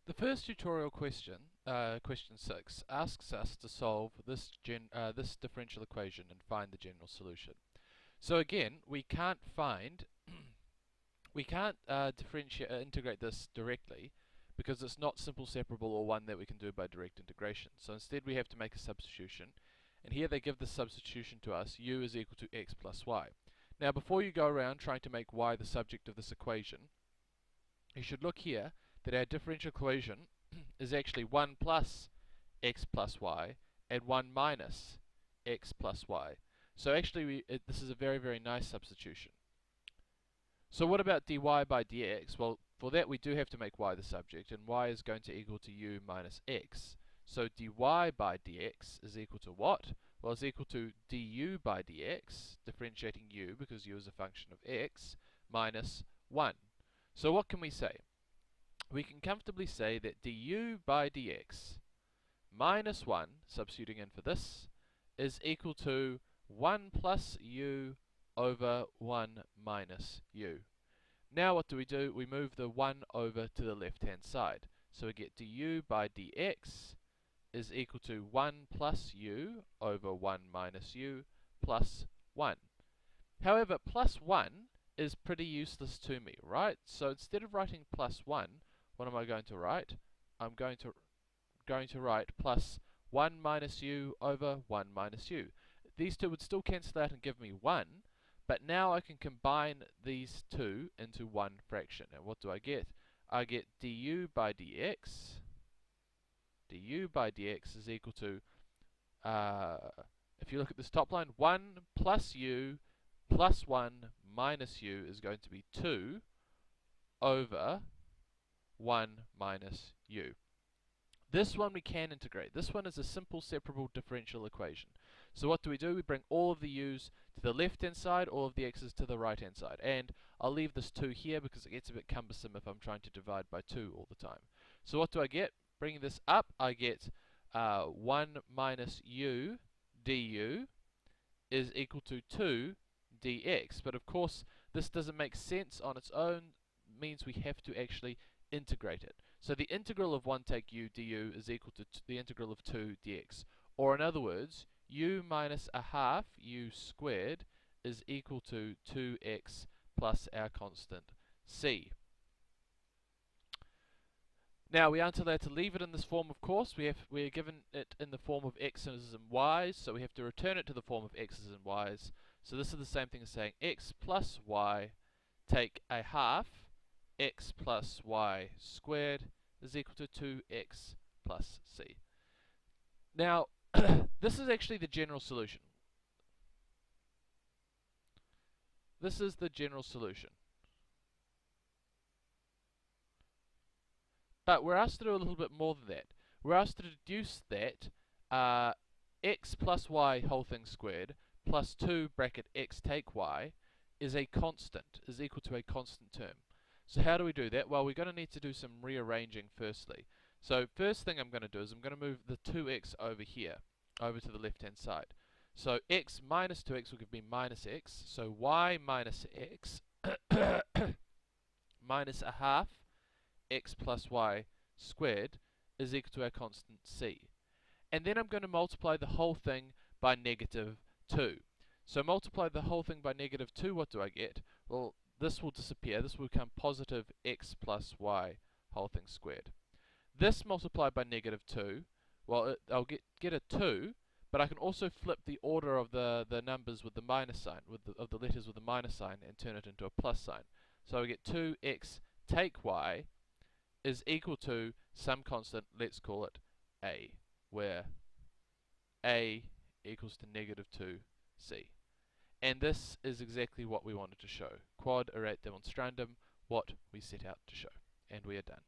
The first tutorial question, question 6, asks us to solve this differential equation and find the general solution. So again, we can't integrate this directly because it's not simple separable or one that we can do by direct integration. So instead we have to make a substitution, and here they give the substitution to us: u is equal to x plus y. Now before you go around trying to make y the subject of this equation, you should look here that our differential equation is actually 1 plus x plus y and 1 minus x plus y. So actually this is a very, very nice substitution. So what about dy by dx? Well, for that we do have to make y the subject, and y is going to equal to u minus x. So dy by dx is equal to what? Well, it's equal to du by dx, differentiating u because u is a function of x, minus 1. So what can we say? We can comfortably say that du by dx minus 1, substituting in for this, is equal to 1 plus u over 1 minus u. Now what do? We move the 1 over to the left hand side. So we get du by dx is equal to 1 plus u over 1 minus u plus 1. However, plus 1 is pretty useless to me, right? So instead of writing plus 1, what am I going to write? I'm going to write plus 1 minus u over 1 minus u. These two would still cancel out and give me 1, but now I can combine these two into one fraction. And what do I get? I get du by dx. du by dx is equal to, if you look at this top line, 1 plus u plus 1 minus u is going to be 2 over 1 minus u. This one we can integrate. This one is a simple separable differential equation. So what do? We bring all of the u's to the left hand side, all of the x's to the right hand side. And I'll leave this 2 here because it gets a bit cumbersome if I'm trying to divide by 2 all the time. So what do I get? Bringing this up, I get 1 minus u du is equal to 2 dx. But of course, this doesn't make sense on its own, means we have to actually integrate it. So the integral of 1 take u du is equal to the integral of 2 dx. Or in other words, u minus a half u squared is equal to 2x plus our constant c. Now we aren't allowed to leave it in this form, of course. We're given it in the form of x's and y's, so we have to return it to the form of x's and y's. So this is the same thing as saying x plus y take a half x plus y squared is equal to 2x plus c. Now, this is actually the general solution. This is the general solution. But we're asked to do a little bit more than that. We're asked to deduce that x plus y whole thing squared plus 2 bracket x take y is a constant, is equal to a constant term. So how do we do that? Well, we're going to need to do some rearranging firstly. So first thing I'm going to do is I'm going to move the 2x over here, over to the left hand side. So x minus 2x will give me minus x. So y minus x minus a half x plus y squared is equal to our constant c. And then I'm going to multiply the whole thing by negative 2. So multiply the whole thing by negative 2, what do I get? Well, this will disappear. This will become positive x plus y whole thing squared. This multiplied by negative 2, well, I'll get a 2, but I can also flip the order of the numbers with the minus sign, of the letters with the minus sign, and turn it into a plus sign. So I get 2x take y is equal to some constant, let's call it a, where a equals to negative 2c. And this is exactly what we wanted to show. Quod erat demonstrandum, what we set out to show. And we are done.